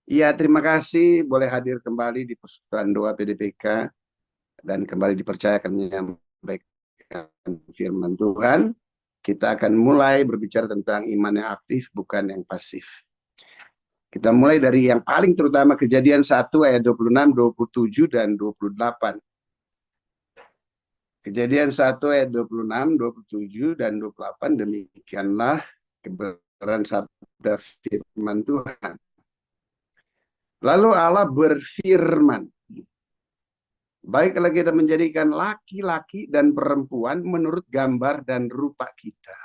Iya, terima kasih boleh hadir kembali di Persekutuan Doa PDPK dan kembali dipercayakan menyampaikan firman Tuhan. Kita akan mulai berbicara tentang iman yang aktif, bukan yang pasif. Kita mulai dari yang paling terutama Kejadian 1 ayat 26, 27, dan 28. Kejadian 1 ayat 26, 27, dan 28, demikianlah kebenaran sabda firman Tuhan. Lalu Allah berfirman, baiklah kita menjadikan laki-laki dan perempuan menurut gambar dan rupa kita,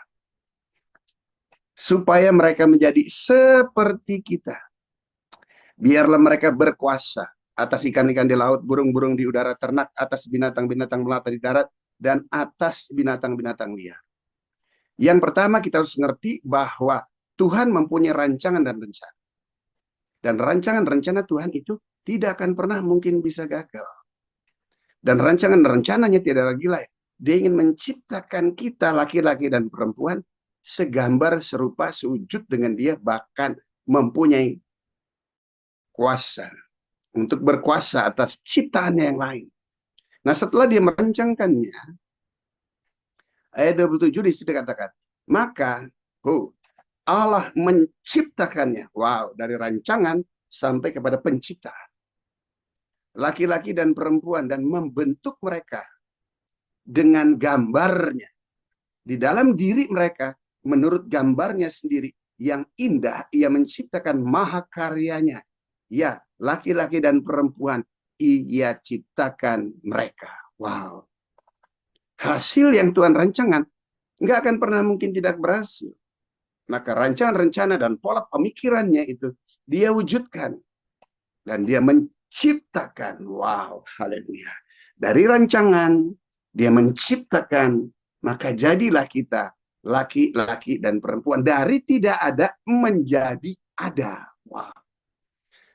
supaya mereka menjadi seperti kita. Biarlah mereka berkuasa atas ikan-ikan di laut, burung-burung di udara, ternak atas binatang-binatang melata di darat, dan atas binatang-binatang liar. Yang pertama kita harus mengerti bahwa Tuhan mempunyai rancangan dan rencana. Dan rancangan-rencana Tuhan itu tidak akan pernah mungkin bisa gagal. Dan rancangan rencananya tidak lagi lain. Dia ingin menciptakan kita laki-laki dan perempuan segambar, serupa, sewujud dengan dia, bahkan mempunyai kuasa untuk berkuasa atas ciptaannya yang lain. Nah, setelah dia merancangkannya, ayat 27 di situ dikatakan, maka Allah menciptakannya. Wow, dari rancangan sampai kepada penciptaan. Laki-laki dan perempuan, dan membentuk mereka dengan gambarnya. Di dalam diri mereka, menurut gambarnya sendiri, yang indah, ia menciptakan mahakaryanya. Ya, laki-laki dan perempuan, ia ciptakan mereka. Wow. Hasil yang Tuhan rancangan, nggak akan pernah mungkin tidak berhasil. Maka rancangan rencana dan pola pemikirannya itu, dia wujudkan. Dan dia menciptakan. Wow, haleluya. Dari rancangan, dia menciptakan, maka jadilah kita laki-laki dan perempuan. Dari tidak ada menjadi ada. Wow.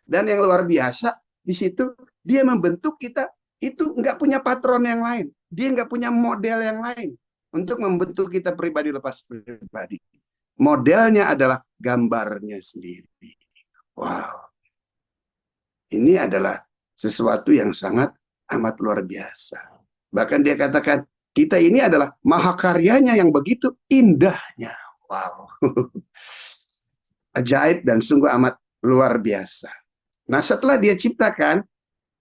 Dan yang luar biasa, di situ dia membentuk kita, itu nggak punya patron yang lain. Dia nggak punya model yang lain untuk membentuk kita pribadi lepas pribadi. Modelnya adalah gambarnya sendiri. Wow. Ini adalah sesuatu yang sangat amat luar biasa. Bahkan dia katakan, kita ini adalah mahakaryanya yang begitu indahnya. Wow. Ajaib dan sungguh amat luar biasa. Nah, setelah dia ciptakan,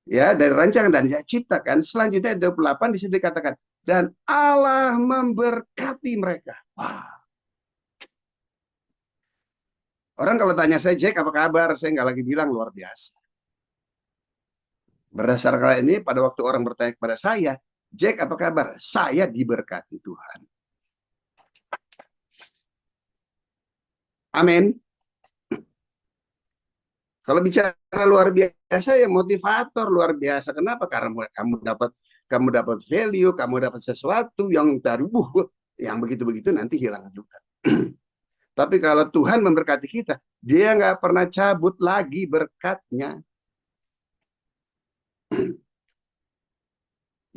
ya, dari rancangan dan dia ciptakan, selanjutnya 28 di situ dikatakan, dan Allah memberkati mereka. Wow. Orang kalau tanya saya, Jack, apa kabar? Saya nggak lagi bilang luar biasa. Berdasarkan ini, pada waktu orang bertanya kepada saya, Jack, apa kabar? Saya diberkati Tuhan. Amin. Kalau bicara luar biasa, ya motivator luar biasa. Kenapa? Karena kamu dapat value, kamu dapat sesuatu yang yang begitu-begitu nanti hilang juga. Tapi kalau Tuhan memberkati kita, dia nggak pernah cabut lagi berkatnya.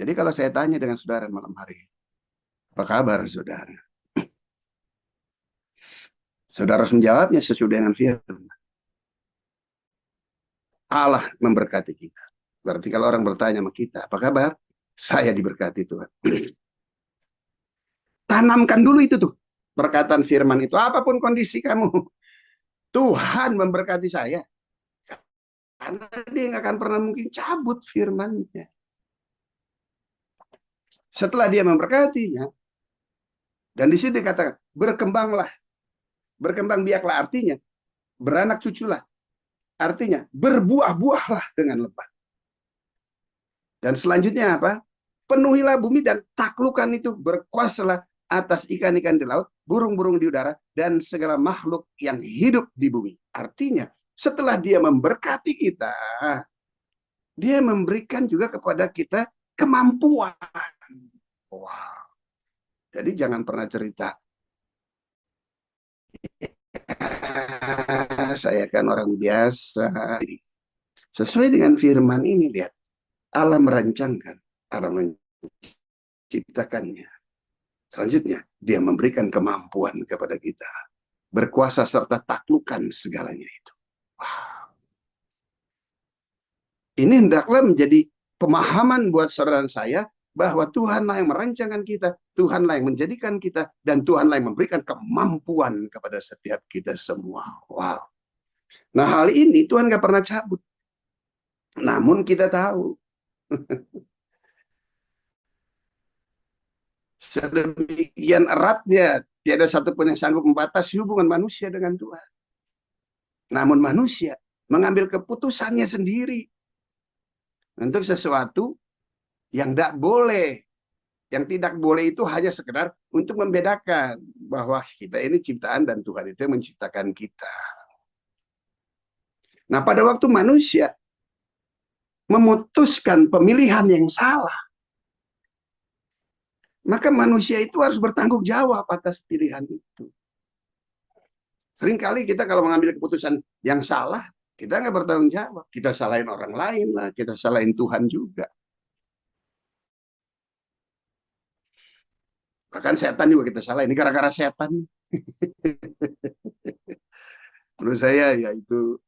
Jadi kalau saya tanya dengan saudara malam hari, apa kabar saudara? Saudara harus menjawabnya sesuai dengan firman. Allah memberkati kita. Berarti kalau orang bertanya sama kita, apa kabar? Saya diberkati Tuhan. Tanamkan dulu itu tuh. Perkataan firman itu. Apapun kondisi kamu. Tuhan memberkati saya. Karena dia nggak akan pernah mungkin cabut firmannya. Setelah dia memberkatinya. Dan di situ dikatakan, berkembanglah. Berkembang biaklah, artinya beranak cuculah. Artinya berbuah-buahlah dengan lebat. Dan selanjutnya apa? Penuhilah bumi dan taklukan itu, berkuasalah atas ikan-ikan di laut, burung-burung di udara, dan segala makhluk yang hidup di bumi. Artinya, setelah dia memberkati kita, dia memberikan juga kepada kita kemampuan. Wow. Jadi jangan pernah cerita, saya kan orang biasa. Sesuai dengan firman ini, lihat. Allah merancangkan, Allah menciptakannya. Selanjutnya, dia memberikan kemampuan kepada kita. Berkuasa serta taklukan segalanya itu. Wow. Ini hendaklah menjadi pemahaman buat saudara dan saya bahwa Tuhanlah yang merancangkan kita, Tuhanlah yang menjadikan kita, dan Tuhanlah yang memberikan kemampuan kepada setiap kita semua. Wow. Nah, hal ini Tuhan gak pernah cabut. Namun kita tahu sedemikian eratnya tiada satupun yang sanggup membatasi hubungan manusia dengan Tuhan. Namun manusia mengambil keputusannya sendiri untuk sesuatu yang tidak boleh. Yang tidak boleh itu hanya sekedar untuk membedakan bahwa kita ini ciptaan dan Tuhan itu yang menciptakan kita. Nah, pada waktu manusia memutuskan pemilihan yang salah, maka manusia itu harus bertanggung jawab atas pilihan itu. Seringkali kita kalau mengambil keputusan yang salah, kita nggak bertanggung jawab. Kita salahin orang lain lah, kita salahin Tuhan juga. Bahkan setan juga kita salah. Ini gara-gara setan. Menurut saya ya itu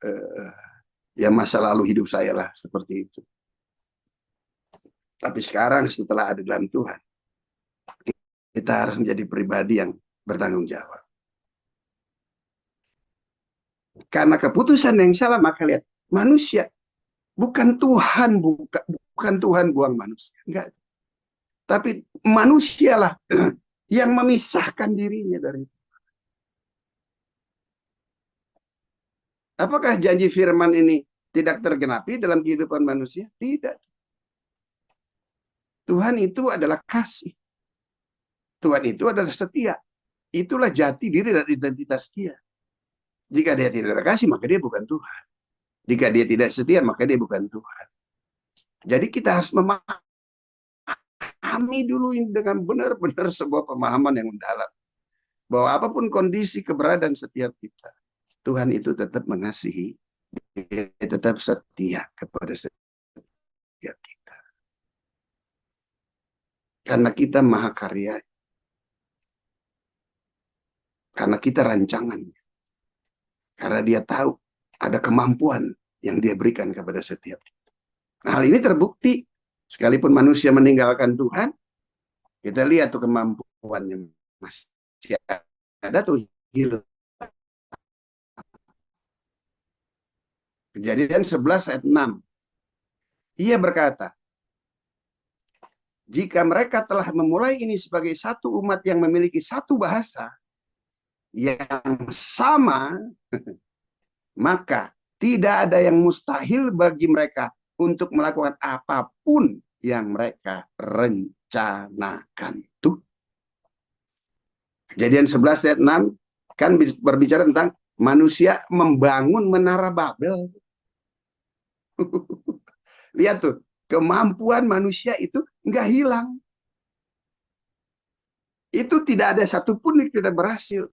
ya masa lalu hidup saya lah seperti itu. Tapi sekarang setelah ada dalam Tuhan, kita harus menjadi pribadi yang bertanggung jawab. Karena keputusan yang salah, maka lihat manusia bukan Tuhan, bukan Tuhan buang manusia, enggak. Tapi manusialah yang memisahkan dirinya dari itu. Apakah janji firman ini tidak tergenapi dalam kehidupan manusia? Tidak. Tuhan itu adalah kasih. Tuhan itu adalah setia. Itulah jati diri dan identitas dia. Jika dia tidak ada kasih, maka dia bukan Tuhan. Jika dia tidak setia, maka dia bukan Tuhan. Jadi kita harus memahami dulu dengan benar-benar sebuah pemahaman yang mendalam. Bahwa apapun kondisi keberadaan setiap kita, Tuhan itu tetap mengasihi, dia tetap setia kepada setiap kita. Karena kita maha karya. Karena kita rancangannya. Karena dia tahu ada kemampuan yang dia berikan kepada setiap kita. Nah, hal ini terbukti. Sekalipun manusia meninggalkan Tuhan, kita lihat tuh kemampuannya masih ada tuh hilang. Kejadian 11 ayat 6. Ia berkata, jika mereka telah memulai ini sebagai satu umat yang memiliki satu bahasa yang sama, maka tidak ada yang mustahil bagi mereka untuk melakukan apapun yang mereka rencanakan. Tuh. Kejadian 11 ayat 6 kan berbicara tentang manusia membangun menara Babel. Lihat tuh, kemampuan manusia itu nggak hilang. Itu tidak ada satupun yang tidak berhasil.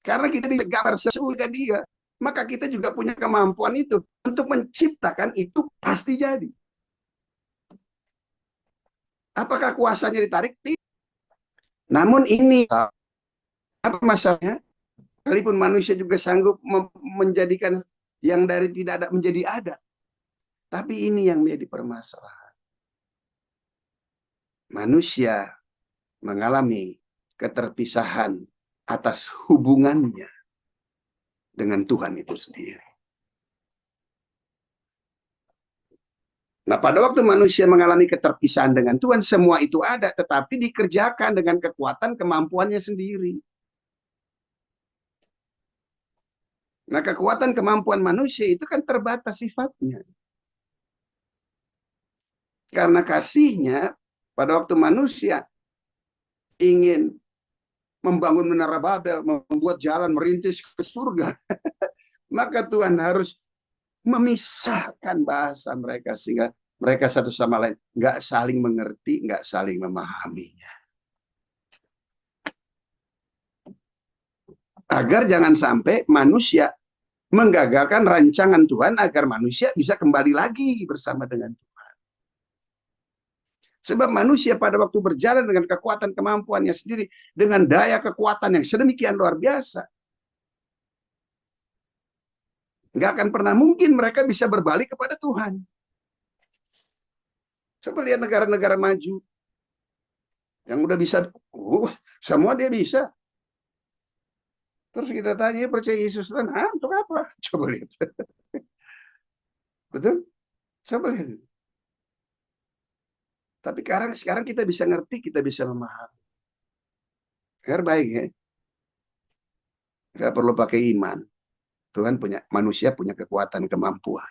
Karena kita digambar sesuai dengan dia. Maka kita juga punya kemampuan itu. Untuk menciptakan itu pasti jadi. Apakah kuasanya ditarik? Tidak. Namun ini, apa masalahnya? Sekalipun manusia juga sanggup menjadikan yang dari tidak ada menjadi ada. Tapi ini yang menjadi permasalahan. Manusia mengalami keterpisahan atas hubungannya dengan Tuhan itu sendiri. Nah, pada waktu manusia mengalami keterpisahan dengan Tuhan, semua itu ada, tetapi dikerjakan dengan kekuatan kemampuannya sendiri. Nah, kekuatan kemampuan manusia itu kan terbatas sifatnya. Karena kasihnya, pada waktu manusia ingin membangun menara Babel, membuat jalan merintis ke surga, maka Tuhan harus memisahkan bahasa mereka sehingga mereka satu sama lain nggak saling mengerti, nggak saling memahaminya. Agar jangan sampai manusia menggagalkan rancangan Tuhan agar manusia bisa kembali lagi bersama dengan Tuhan. Sebab manusia pada waktu berjalan dengan kekuatan kemampuannya sendiri, dengan daya kekuatan yang sedemikian luar biasa, Nggak akan pernah mungkin mereka bisa berbalik kepada Tuhan. Coba lihat negara-negara maju yang udah bisa, semua dia bisa. Terus kita tanya, percaya Yesus Tuhan, untuk apa? Coba lihat. Betul? Coba lihat. Tapi sekarang kita bisa ngerti, kita bisa memahami. Baik ya. Nggak perlu pakai iman. Tuhan punya, manusia punya kekuatan, kemampuan.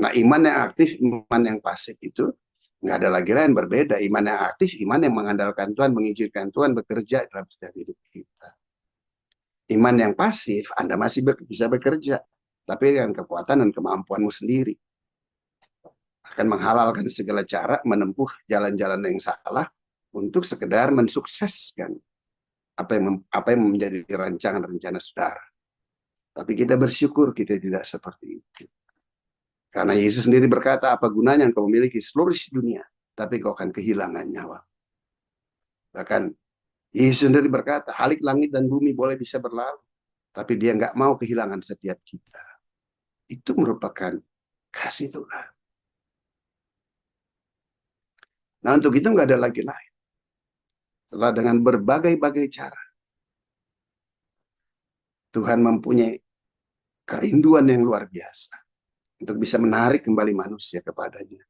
Nah, iman yang aktif, iman yang pasif itu nggak ada lagi lain, berbeda. Iman yang aktif, iman yang mengandalkan Tuhan, mengizinkan Tuhan bekerja dalam setiap hidup kita. Iman yang pasif, Anda masih bisa bekerja, tapi dengan kekuatan dan kemampuanmu sendiri. Akan menghalalkan segala cara, menempuh jalan-jalan yang salah untuk sekedar mensukseskan apa yang menjadi rancangan rencana saudara. Tapi kita bersyukur kita tidak seperti itu. Karena Yesus sendiri berkata, apa gunanya engkau memiliki seluruh dunia, tapi kau akan kehilangan nyawa. Bahkan Yesus sendiri berkata, halik langit dan bumi boleh bisa berlalu, tapi dia nggak mau kehilangan setiap kita. Itu merupakan kasih Tuhan. Nah, untuk itu nggak ada lagi lain. Setelah dengan berbagai-bagai cara, Tuhan mempunyai kerinduan yang luar biasa untuk bisa menarik kembali manusia kepadanya.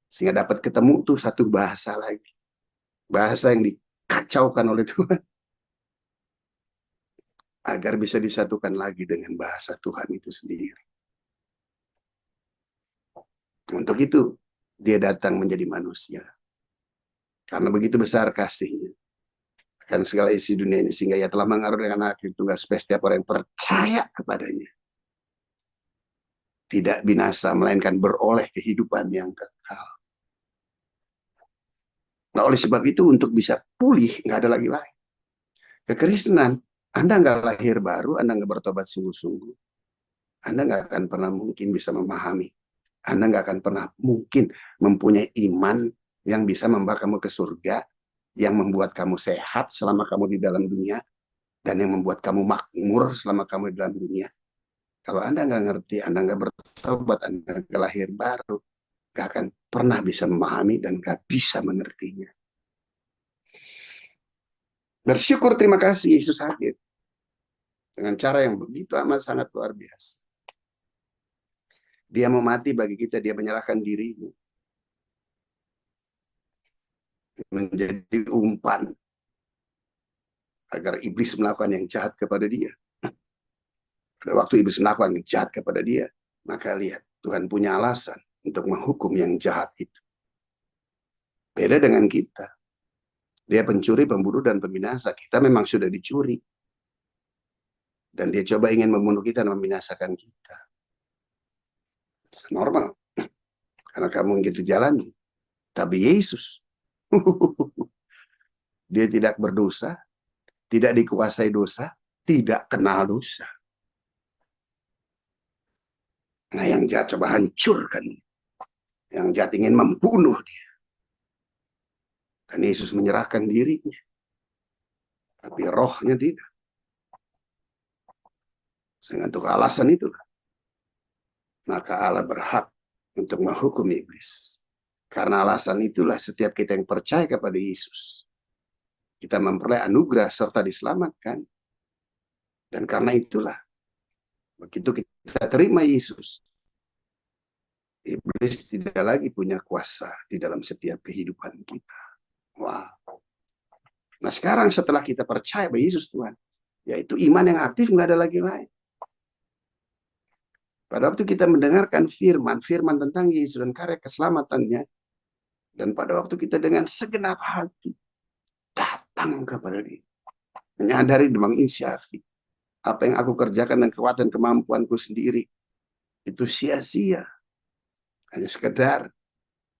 Sehingga dapat ketemu tuh satu bahasa lagi. Bahasa yang dikacaukan oleh Tuhan. Agar bisa disatukan lagi dengan bahasa Tuhan itu sendiri. Untuk itu, dia datang menjadi manusia. Karena begitu besar kasihnya akan segala isi dunia ini, sehingga ia telah mengaruniakan anak tunggal supaya setiap orang yang percaya kepadanya tidak binasa, melainkan beroleh kehidupan yang kekal. Nah, oleh sebab itu, untuk bisa pulih, nggak ada lagi lain. Kekristenan, Anda nggak lahir baru, Anda nggak bertobat sungguh-sungguh, Anda nggak akan pernah mungkin bisa memahami. Anda nggak akan pernah mungkin mempunyai iman yang bisa membawa kamu ke surga, yang membuat kamu sehat selama kamu di dalam dunia, dan yang membuat kamu makmur selama kamu di dalam dunia. Kalau Anda nggak ngerti, Anda nggak bertobat, Anda nggak lahir baru, nggak akan pernah bisa memahami dan nggak bisa mengertinya. Bersyukur, terima kasih Yesus hadir dengan cara yang begitu amat sangat luar biasa. Dia mau mati bagi kita, dia menyerahkan dirinya menjadi umpan agar iblis melakukan yang jahat kepada dia. Pada waktu iblis melakukan yang jahat kepada dia, maka lihat, Tuhan punya alasan untuk menghukum yang jahat itu. Beda dengan kita. Dia pencuri, pembunuh, dan pembinasa. Kita memang sudah dicuri. Dan dia coba ingin membunuh kita dan membinasakan kita. Normal. Karena kamu gitu jalani. Tapi Yesus, dia tidak berdosa, tidak dikuasai dosa, tidak kenal dosa. Nah, yang jahat coba hancurkan. Yang jahat ingin membunuh dia. Dan Yesus menyerahkan dirinya. Tapi rohnya tidak. Sehingga untuk alasan itulah, maka Allah berhak untuk menghukum iblis. Karena alasan itulah setiap kita yang percaya kepada Yesus, kita memperoleh anugerah serta diselamatkan. Dan karena itulah, begitu kita terima Yesus, iblis tidak lagi punya kuasa di dalam setiap kehidupan kita. Wah. Nah, sekarang setelah kita percaya bahwa Yesus Tuhan, yaitu iman yang aktif, nggak ada lagi lain. Pada waktu kita mendengarkan firman tentang Yesus dan karya keselamatannya, dan pada waktu kita dengan segenap hati datang kepada dia, menyadari dan menginsyaafi apa yang aku kerjakan dan kekuatan kemampuanku sendiri itu sia-sia, hanya sekedar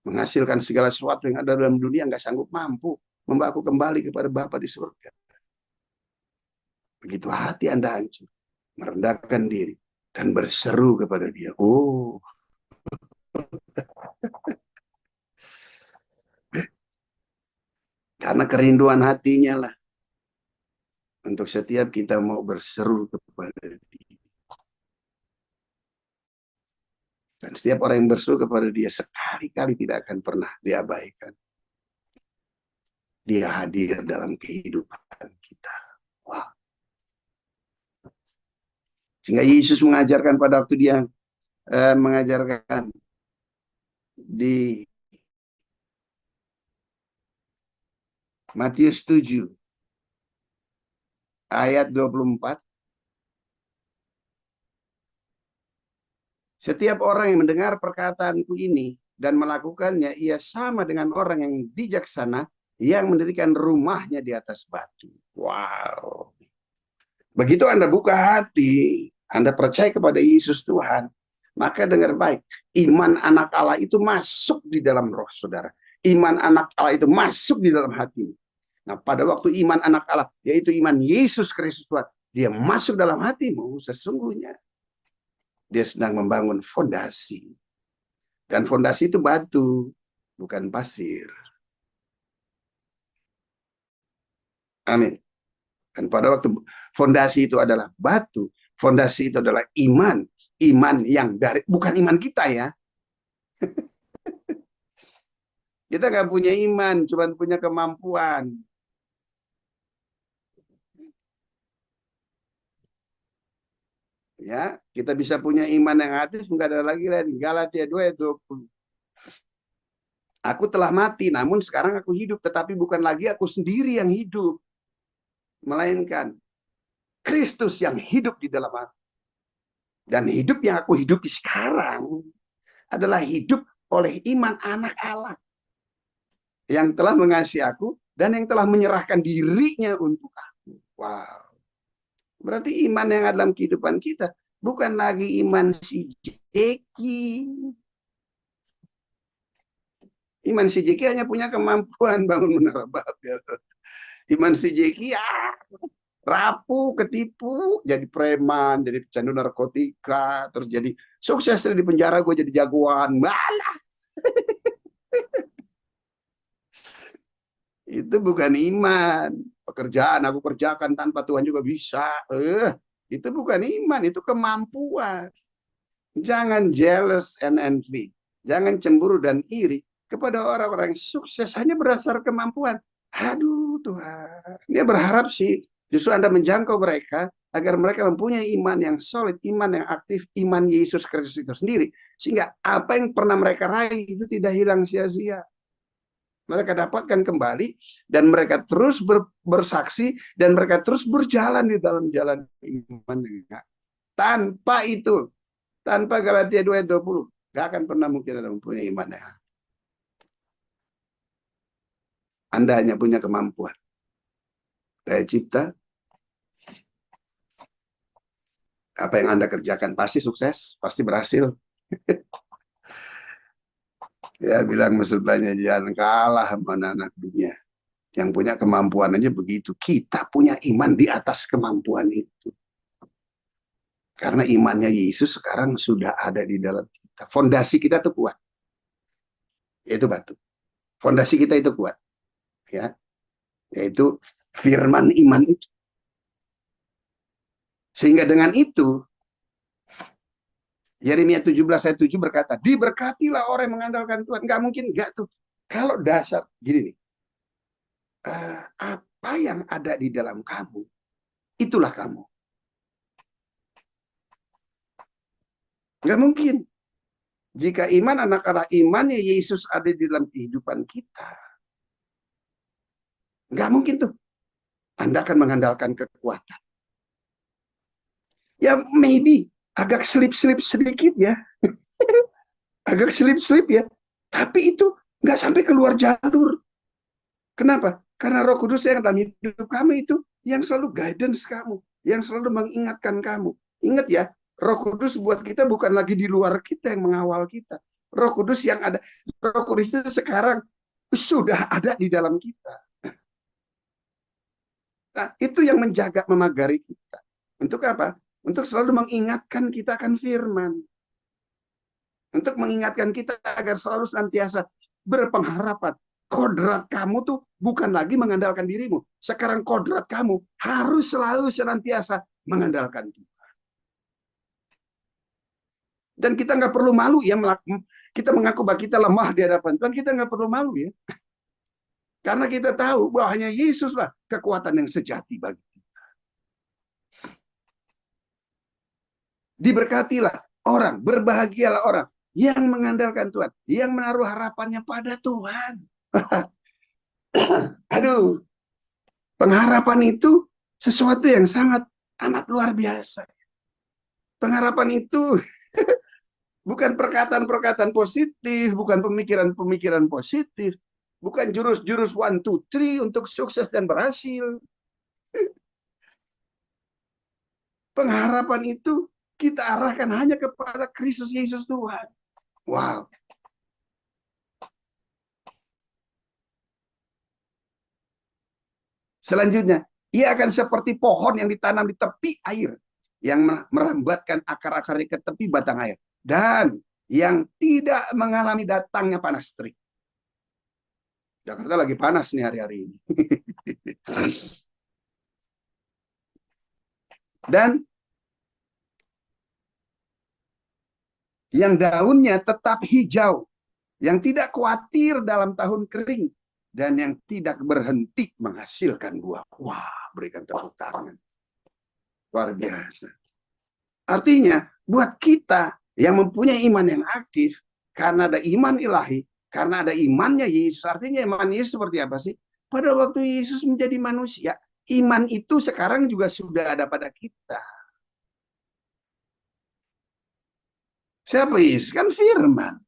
menghasilkan segala sesuatu yang ada dalam dunia, nggak sanggup mampu membawa aku kembali kepada Bapa di surga. Begitu hati Anda hancur, merendahkan diri dan berseru kepada dia, oh, karena kerinduan hatinya lah untuk untuk setiap kita mau berseru kepada Dia. Dan setiap orang yang berseru kepada Dia sekali-kali tidak akan pernah diabaikan. Dia hadir dalam kehidupan kita. Wah. Sehingga Yesus mengajarkan pada waktu Dia mengajarkan di Matius 7 ayat 24. Setiap orang yang mendengar perkataanku ini dan melakukannya, ia sama dengan orang yang bijaksana yang mendirikan rumahnya di atas batu. Wow. Begitu Anda buka hati, Anda percaya kepada Yesus Tuhan, maka dengar baik, iman anak Allah itu masuk di dalam roh saudara. Iman anak Allah itu masuk di dalam hatimu. Nah, pada waktu iman anak Allah, yaitu iman Yesus Kristus Tuhan, dia masuk dalam hatimu, sesungguhnya dia sedang membangun fondasi. Dan fondasi itu batu, bukan pasir. Amin. Dan pada waktu fondasi itu adalah batu, fondasi itu adalah iman. Iman yang dari, bukan iman kita ya. Kita nggak punya iman, cuma punya kemampuan. Ya, kita bisa punya iman yang hati, nggak ada lagi lain. Galatia 2 ayat 20. Aku telah mati, namun sekarang aku hidup, tetapi bukan lagi aku sendiri yang hidup, melainkan Kristus yang hidup di dalam aku. Dan hidup yang aku hidupi sekarang adalah hidup oleh iman anak Allah yang telah mengasihi aku dan yang telah menyerahkan dirinya untuk aku. Wow. Berarti iman yang ada dalam kehidupan kita bukan lagi iman si Jeki. Iman si Jeki hanya punya kemampuan bangun menara Babel. Iman si Jeki ya rapuh, ketipu, jadi preman, jadi pecandu narkotika, terus jadi sukses di penjara, gue jadi jagoan. Malah itu bukan iman. Pekerjaan aku kerjakan tanpa Tuhan juga bisa. Itu bukan iman, itu kemampuan. Jangan jealous and envy. Jangan cemburu dan iri kepada orang-orang yang sukses hanya berdasar kemampuan. Aduh Tuhan. Dia berharap sih justru Anda menjangkau mereka agar mereka mempunyai iman yang solid, iman yang aktif, iman Yesus Kristus itu sendiri. Sehingga apa yang pernah mereka raih itu tidak hilang sia-sia. Mereka dapatkan kembali dan mereka terus bersaksi dan mereka terus berjalan di dalam jalan iman. Tanpa itu, tanpa Galatia 2 ayat 20, gak akan pernah mungkin ada mempunyai iman yang Anda hanya punya kemampuan. Daya cipta, apa yang Anda kerjakan pasti sukses, pasti berhasil. Ya bilang sebelahnya jangan kalah sama anak dunia. Yang punya kemampuan aja begitu. Kita punya iman di atas kemampuan itu. Karena imannya Yesus sekarang sudah ada di dalam kita. Fondasi kita itu kuat. Yaitu batu. Fondasi kita itu kuat. Ya. Yaitu firman iman itu. Sehingga dengan itu Yeremia 17 ayat 7 berkata, diberkatilah orang yang mengandalkan Tuhan. Nggak mungkin nggak tuh. Kalau dasar, gini nih. Apa yang ada di dalam kamu, itulah kamu. Nggak mungkin. Jika iman anak Allah, imannya Yesus ada di dalam kehidupan kita. Nggak mungkin tuh. Anda akan mengandalkan kekuatan. Ya maybe agak selip-selip sedikit ya. Agak selip-selip ya. Tapi itu nggak sampai keluar jalur. Kenapa? Karena Roh Kudus yang dalam hidup kamu itu yang selalu guidance kamu, yang selalu mengingatkan kamu. Ingat ya, Roh Kudus buat kita bukan lagi di luar kita yang mengawal kita. Roh Kudus yang ada, Roh Kudus itu sekarang sudah ada di dalam kita. Nah, itu yang menjaga, memagari kita. Untuk apa? Untuk selalu mengingatkan kita akan firman. Untuk mengingatkan kita agar selalu senantiasa berpengharapan. Kodrat kamu tuh bukan lagi mengandalkan dirimu. Sekarang kodrat kamu harus selalu senantiasa mengandalkan Tuhan. Dan kita nggak perlu malu ya, kita mengaku bahwa kita lemah di hadapan Tuhan, kita nggak perlu malu ya. Karena kita tahu bahwa hanya Yesuslah kekuatan yang sejati bagi kita. Diberkatilah orang, berbahagialah orang yang mengandalkan Tuhan, yang menaruh harapannya pada Tuhan. Aduh, pengharapan itu sesuatu yang sangat amat luar biasa. Pengharapan itu bukan perkataan-perkataan positif, bukan pemikiran-pemikiran positif, bukan jurus-jurus 1, 2, 3 untuk sukses dan berhasil. Pengharapan itu kita arahkan hanya kepada Kristus Yesus Tuhan. Wow. Selanjutnya, ia akan seperti pohon yang ditanam di tepi air, yang merambatkan akar-akarnya ke tepi batang air, dan yang tidak mengalami datangnya panas terik. Jakarta lagi panas nih hari-hari ini. Dan yang daunnya tetap hijau, yang tidak khawatir dalam tahun kering, dan yang tidak berhenti menghasilkan buah. Wah, berikan tepuk tangan. Luar biasa. Artinya, buat kita yang mempunyai iman yang aktif, karena ada iman ilahi, karena ada imannya Yesus. Artinya iman Yesus seperti apa sih? Pada waktu Yesus menjadi manusia, iman itu sekarang juga sudah ada pada kita. Siapa Yesus? Kan firman.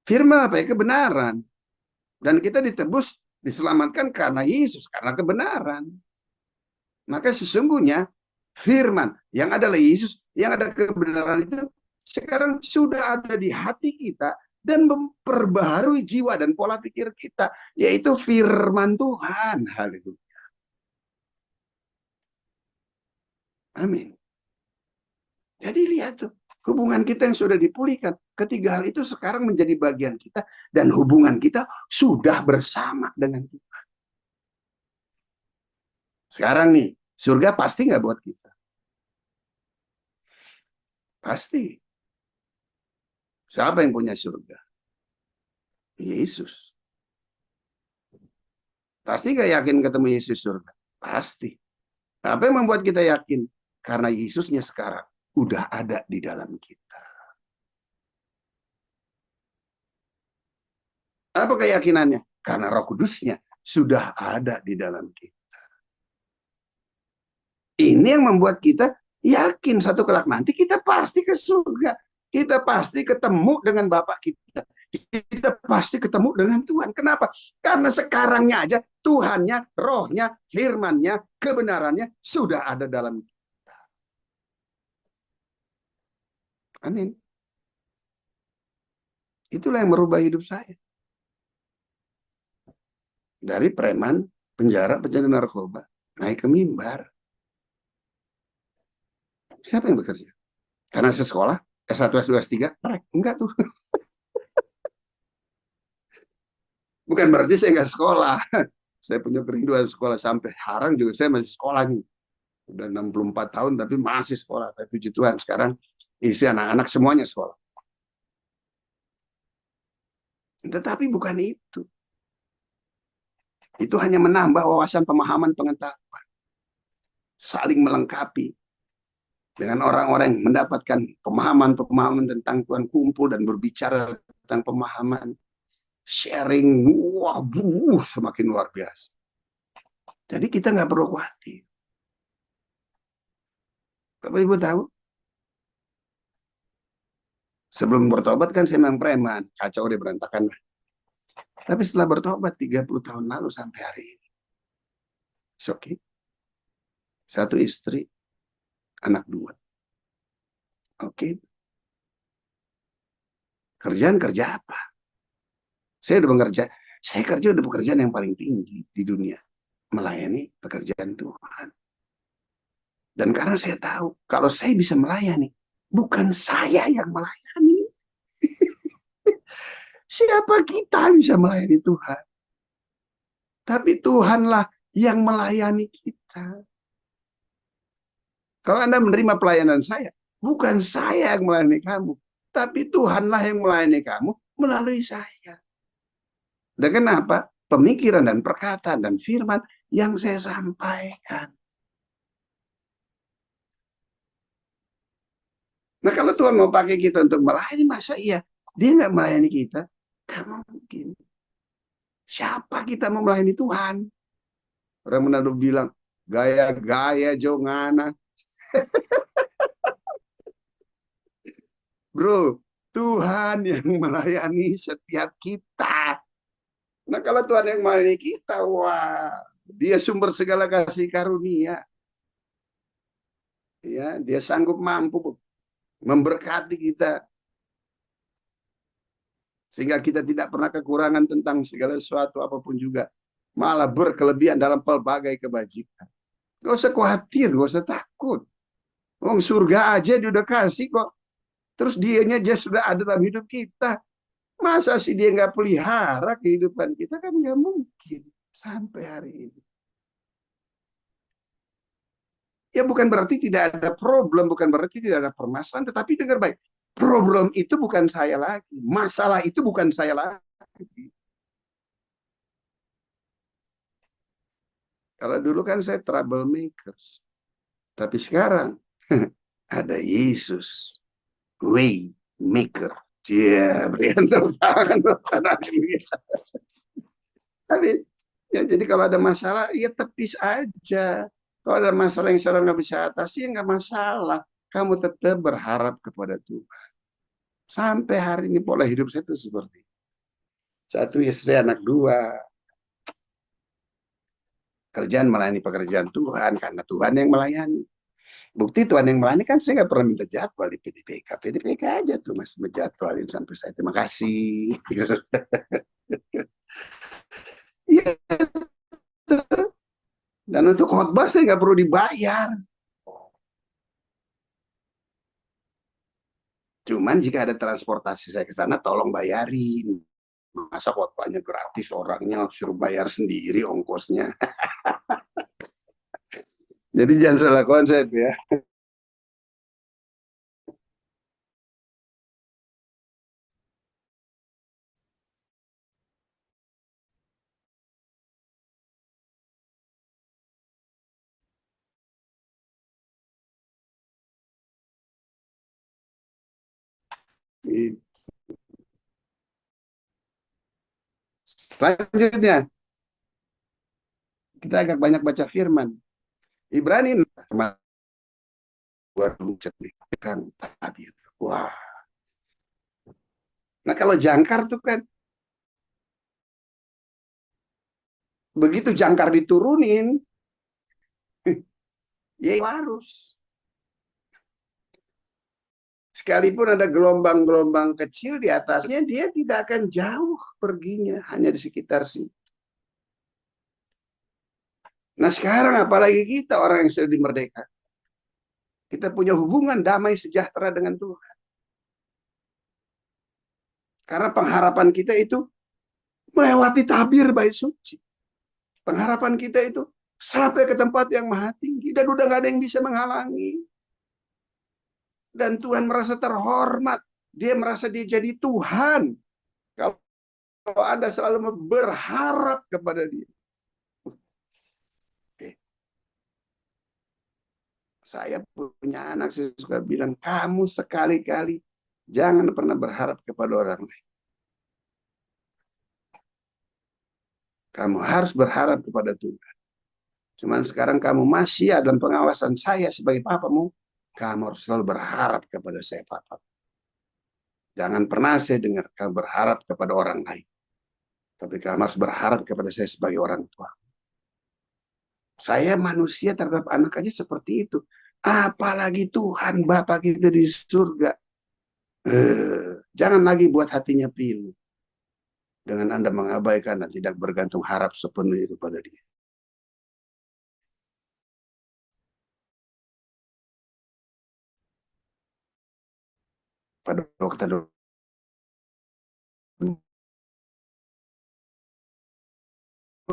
Firman apa ya? Kebenaran. Dan kita ditebus, diselamatkan karena Yesus, karena kebenaran. Maka sesungguhnya firman yang adalah Yesus, yang ada kebenaran itu sekarang sudah ada di hati kita dan memperbaharui jiwa dan pola pikir kita, yaitu firman Tuhan. Haleluya. Amin. Jadi lihat tuh, hubungan kita yang sudah dipulihkan. Ketiga hal itu sekarang menjadi bagian kita dan hubungan kita sudah bersama dengan Tuhan. Sekarang nih, surga pasti nggak buat kita? Pasti. Siapa yang punya surga? Yesus. Pasti nggak yakin ketemu Yesus surga? Pasti. Apa yang membuat kita yakin? Karena Yesusnya sekarang udah ada di dalam kita. Apa keyakinannya? Karena Roh Kudusnya sudah ada di dalam kita. Ini yang membuat kita yakin satu kelak nanti kita pasti ke surga. Kita pasti ketemu dengan Bapak kita. Kita pasti ketemu dengan Tuhan. Kenapa? Karena sekarangnya aja Tuhannya, rohnya, firmannya, kebenarannya sudah ada dalam kita. Amin. Itulah yang merubah hidup saya. Dari preman, penjara, pecandu narkoba, naik ke mimbar. Siapa yang bekerja? Karena sekolah, S1, S2, S3, enggak tuh. Bukan berarti saya nggak sekolah. Saya punya kerinduan sekolah sampai sekarang juga saya masih sekolah nih. Udah 64 tahun tapi masih sekolah. Tapi puji Tuhan sekarang istri anak-anak semuanya sekolah. Tetapi bukan itu. Itu hanya menambah wawasan, pemahaman, pengetahuan. Saling melengkapi. Dengan orang-orang yang mendapatkan pemahaman-pemahaman tentang Tuhan, kumpul dan berbicara tentang pemahaman. Sharing, wah, semakin luar biasa. Jadi kita nggak perlu khawatir. Bapak Ibu tahu, sebelum bertobat kan saya memang preman, kacau deh, berantakan. Tapi setelah bertobat 30 tahun lalu sampai hari ini, it's okay. Satu istri, anak 2. Oke. Kerjaan kerja apa? Saya kerja udah pekerjaan yang paling tinggi di dunia. Melayani pekerjaan Tuhan. Dan karena saya tahu, kalau saya bisa melayani, bukan saya yang melayani. Siapa kita bisa melayani Tuhan? Tapi Tuhanlah yang melayani kita. Kalau Anda menerima pelayanan saya, bukan saya yang melayani kamu, tapi Tuhanlah yang melayani kamu melalui saya. Dan kenapa? Pemikiran dan perkataan dan firman yang saya sampaikan. Nah, kalau Tuhan mau pakai kita untuk melayani, masa iya dia nggak melayani kita? Gak mungkin. Siapa kita mau melayani Tuhan? Orang Manado bilang, gaya-gaya jongana. Bro, Tuhan yang melayani setiap kita. Nah, kalau Tuhan yang melayani kita, wah, dia sumber segala kasih karunia. Ya, dia sanggup mampu memberkati kita sehingga kita tidak pernah kekurangan tentang segala sesuatu apapun juga. Malah berkelebihan dalam pelbagai kebajikan. Gak usah khawatir, gak usah takut. Wong surga aja dia udah kasih kok. Terus dianya aja sudah ada dalam hidup kita. Masa sih dia nggak pelihara kehidupan kita, kan nggak mungkin sampai hari ini. Ya bukan berarti tidak ada problem, bukan berarti tidak ada permasalahan, tetapi dengar baik. Problem itu bukan saya lagi. Masalah itu bukan saya lagi. Kalau dulu kan saya troublemakers. Tapi sekarang ada Yesus, way maker. Dia berikan tepuk tangan. Tapi ya, jadi kalau ada masalah, ya tepis aja. Kalau ada masalah yang saudara nggak bisa atasi, ya nggak masalah. Kamu tetap berharap kepada Tuhan. Sampai hari ini pola hidup saya itu seperti itu. Satu istri, anak dua. Kerjaan melayani pekerjaan Tuhan, karena Tuhan yang melayani. Bukti Tuhan yang melayani kan saya nggak pernah minta jadwal di PDPK. PDPK aja tuh mas menjadwalin sampai saya terima kasih. Iya. Dan untuk khotbah saya nggak perlu dibayar. Cuman jika ada transportasi saya ke sana, tolong bayarin. Masa khotbahnya gratis, orangnya suruh bayar sendiri ongkosnya. Jadi jangan salah konsep ya. Selanjutnya, kita agak banyak baca firman. Ibrani kan tabir. Wah. Nah kalau jangkar tuh kan begitu jangkar diturunin, ya harus. Sekalipun ada gelombang-gelombang kecil di atasnya, dia tidak akan jauh perginya, hanya di sekitar sini. Nah sekarang apalagi kita orang yang sudah dimerdekakan. Kita punya hubungan damai sejahtera dengan Tuhan. Karena pengharapan kita itu melewati tabir bait suci. Pengharapan kita itu sampai ke tempat yang maha tinggi. Dan udah gak ada yang bisa menghalangi. Dan Tuhan merasa terhormat. Dia merasa dia jadi Tuhan. Kalau Anda selalu berharap kepada dia. Saya punya anak, saya suka bilang, kamu sekali-kali jangan pernah berharap kepada orang lain. Kamu harus berharap kepada Tuhan. Cuman sekarang kamu masih dalam pengawasan saya sebagai papamu, kamu harus selalu berharap kepada saya, Papa. Jangan pernah saya dengar kamu berharap kepada orang lain. Tapi kamu harus berharap kepada saya sebagai orang tua. Saya manusia terhadap anak aja seperti itu. Apalagi Tuhan Bapa kita di surga. Jangan lagi buat hatinya pilu. Dengan Anda mengabaikan dan tidak bergantung harap sepenuhnya kepada dia. Pada waktu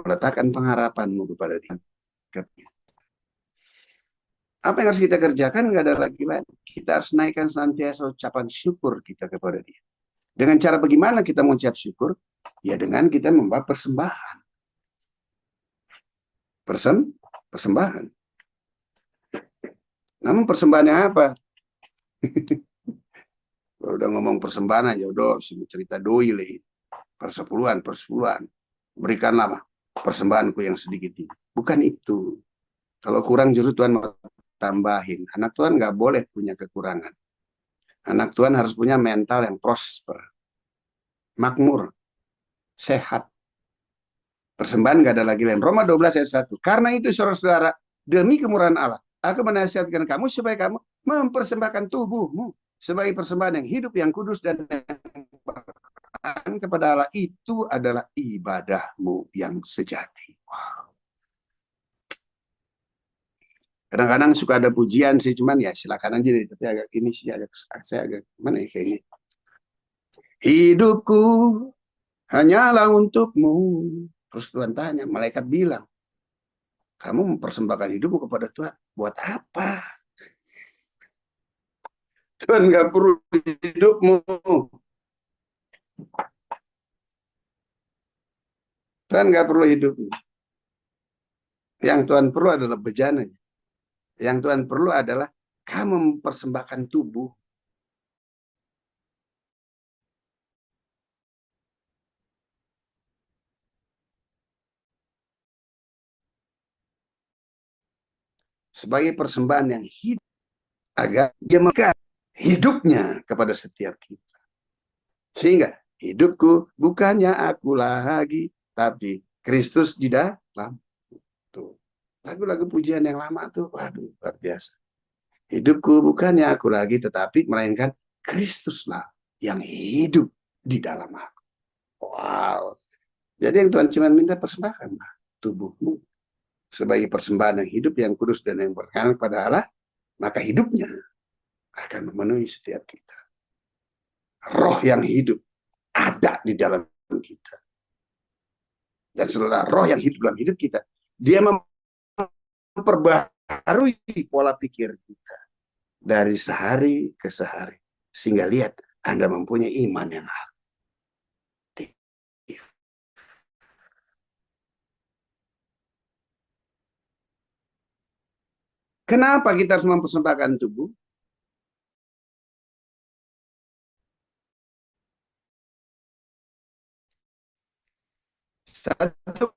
Letakkan pengharapanmu kepada Dia. Apa yang harus kita kerjakan? Nggak ada lagi lain. Kita harus naikkan senantiasa ucapan syukur kita kepada Dia. Dengan cara bagaimana kita mengucap syukur? Ya dengan kita membawa persembahan. Persembahan. Namun persembahannya apa? Kalau udah ngomong persembahan aja, udah cerita doi lagi. Persepuluhan. Berikanlah persembahanku yang sedikit ini. Bukan itu. Kalau kurang justru Tuhan mau tambahin. Anak Tuhan nggak boleh punya kekurangan. Anak Tuhan harus punya mental yang prosper, makmur, sehat. Persembahan nggak ada lagi lain. Roma 12 ayat 1. Karena itu saudara-saudara, demi kemurahan Allah, aku menasihatkan kamu supaya kamu mempersembahkan tubuhmu sebagai persembahan yang hidup, yang kudus, dan yang kepada Allah. Itu adalah ibadahmu yang sejati. Wow. Kadang-kadang suka ada pujian sih, cuman ya silakan aja deh. Tapi agak ini sih, saya agak mana ya kayaknya. Hidupku hanyalah untukmu. Terus Tuhan tanya, malaikat bilang, kamu mempersembahkan hidupmu kepada Tuhan. Buat apa? Tuhan nggak perlu hidupmu. Tuhan nggak perlu hidupmu. Yang Tuhan perlu adalah bejananya. Yang Tuhan perlu adalah kamu mempersembahkan tubuh. Sebagai persembahan yang hidup. Agar dia mengangkat hidupnya kepada setiap kita. Sehingga hidupku bukannya aku lagi, tapi Kristus di dalam. Tuh. Lagu-lagu pujian yang lama tuh, waduh, luar biasa. Hidupku bukannya aku lagi, tetapi melainkan Kristuslah yang hidup di dalam aku. Wow. Jadi yang Tuhan cuma minta persembahkanlah tubuhmu sebagai persembahan yang hidup, yang kudus, dan yang berkenan kepada Allah, maka hidupnya akan memenuhi setiap kita. Roh yang hidup ada di dalam kita. Dan setelah roh yang hidup dalam hidup kita, dia memperbaharui pola pikir kita dari sehari ke sehari. Sehingga lihat, Anda mempunyai iman yang aktif. Kenapa kita harus mempersembahkan tubuh? Satu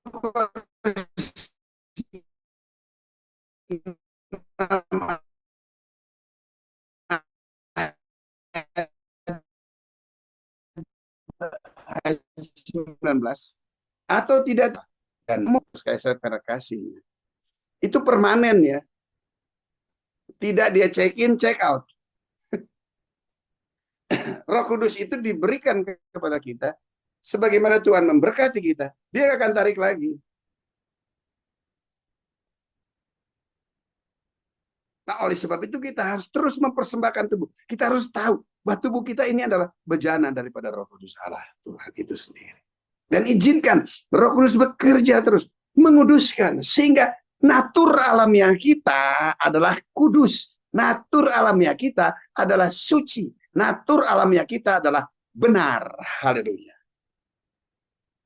19 atau tidak, dan saya kasih itu permanen ya, tidak dia check in check out. Roh Kudus itu diberikan kepada kita sebagaimana Tuhan memberkati kita, dia akan tarik lagi. Nah, oleh sebab itu kita harus terus mempersembahkan tubuh. Kita harus tahu bahwa tubuh kita ini adalah bejana daripada Roh Kudus Allah Tuhan itu sendiri. Dan izinkan Roh Kudus bekerja terus, menguduskan, sehingga natur alamiah kita adalah kudus. Natur alamiah kita adalah suci. Natur alamiah kita adalah benar. Haleluya.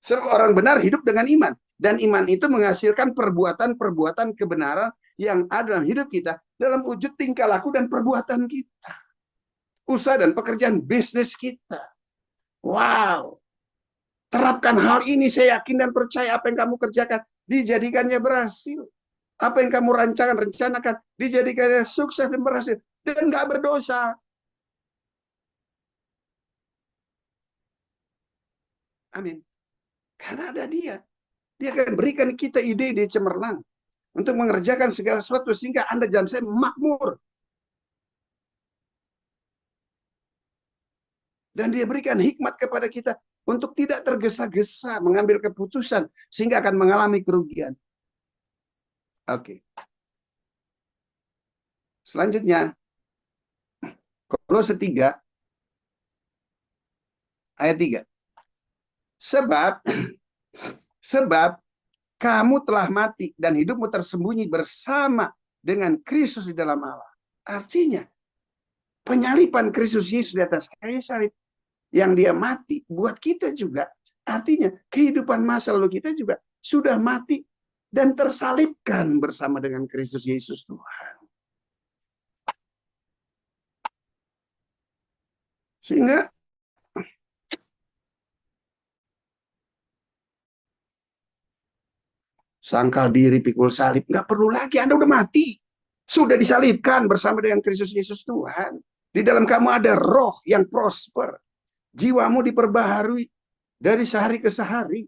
Sebab orang benar hidup dengan iman. Dan iman itu menghasilkan perbuatan-perbuatan kebenaran yang ada dalam hidup kita, dalam wujud tingkah laku dan perbuatan kita. Usaha dan pekerjaan bisnis kita. Wow. Terapkan hal ini, saya yakin dan percaya apa yang kamu kerjakan, dijadikannya berhasil. Apa yang kamu rencanakan, dijadikannya sukses dan berhasil. Dan gak berdosa. Amin. Karena ada dia. Dia akan berikan kita ide-ide cemerlang untuk mengerjakan segala sesuatu sehingga Anda dan saya makmur. Dan dia berikan hikmat kepada kita untuk tidak tergesa-gesa mengambil keputusan sehingga akan mengalami kerugian. Oke. Selanjutnya, Kolose 3 ayat 3. Sebab kamu telah mati dan hidupmu tersembunyi bersama dengan Kristus di dalam Allah. Artinya, penyaliban Kristus Yesus di atas kayu salib, yang dia mati buat kita juga. Artinya, kehidupan masa lalu kita juga sudah mati dan tersalibkan bersama dengan Kristus Yesus Tuhan. Sehingga sangkal diri pikul salib, nggak perlu lagi, Anda udah mati. Sudah disalibkan bersama dengan Kristus Yesus Tuhan. Di dalam kamu ada roh yang prosper. Jiwamu diperbaharui dari sehari ke sehari.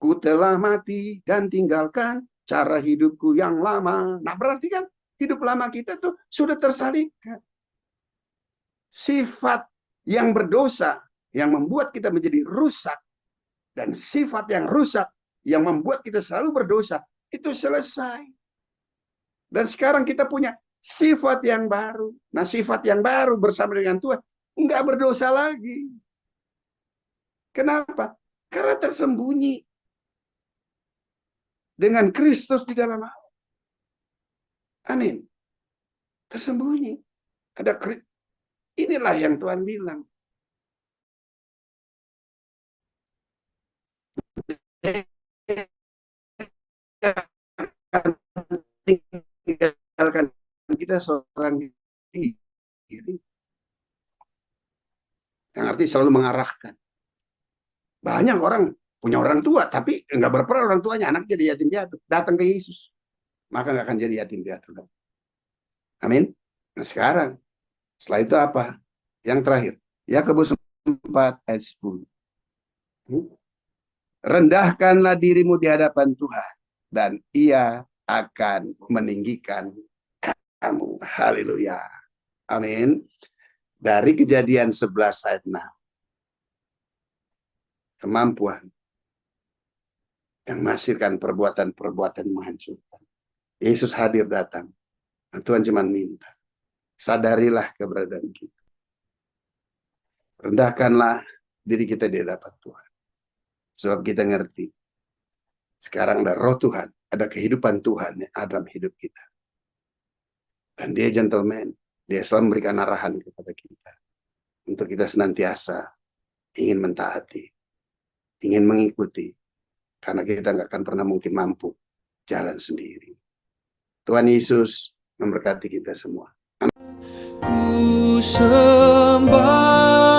Ku telah mati dan tinggalkan cara hidupku yang lama. Nah, berarti kan hidup lama kita tuh sudah tersalibkan. Sifat yang berdosa yang membuat kita menjadi rusak, dan sifat yang rusak yang membuat kita selalu berdosa, itu selesai. Dan sekarang kita punya sifat yang baru. Nah, sifat yang baru bersama dengan Tuhan nggak berdosa lagi. Kenapa? Karena tersembunyi dengan Kristus di dalam Allah. Amin. Tersembunyi. Ada inilah yang Tuhan bilang. Tinggalkan kita seorang diri. Yang arti selalu mengarahkan. Banyak orang punya orang tua, tapi nggak berperan orang tuanya, anak jadi yatim piatu. Datang ke Yesus, maka nggak akan jadi yatim piatu. Amin. Nah sekarang, setelah itu apa? Yang terakhir, Yakobus 4 ayat 10. Rendahkanlah dirimu di hadapan Tuhan, dan Ia akan meninggikan kamu. Haleluya. Amin. Dari Kejadian 11 ayat 6. Kemampuan yang menghasilkan perbuatan-perbuatan menghancurkan. Yesus hadir datang. Nah, Tuhan cuma minta, sadarilah keberadaan kita. Rendahkanlah diri kita di hadapan Tuhan. Sebab kita ngerti, sekarang ada roh Tuhan, ada kehidupan Tuhan yang ada dalam hidup kita. Dan dia gentleman, dia selalu memberikan arahan kepada kita. Untuk kita senantiasa ingin mentaati, ingin mengikuti. Karena kita nggak akan pernah mungkin mampu jalan sendiri. Tuhan Yesus memberkati kita semua. Ku sembah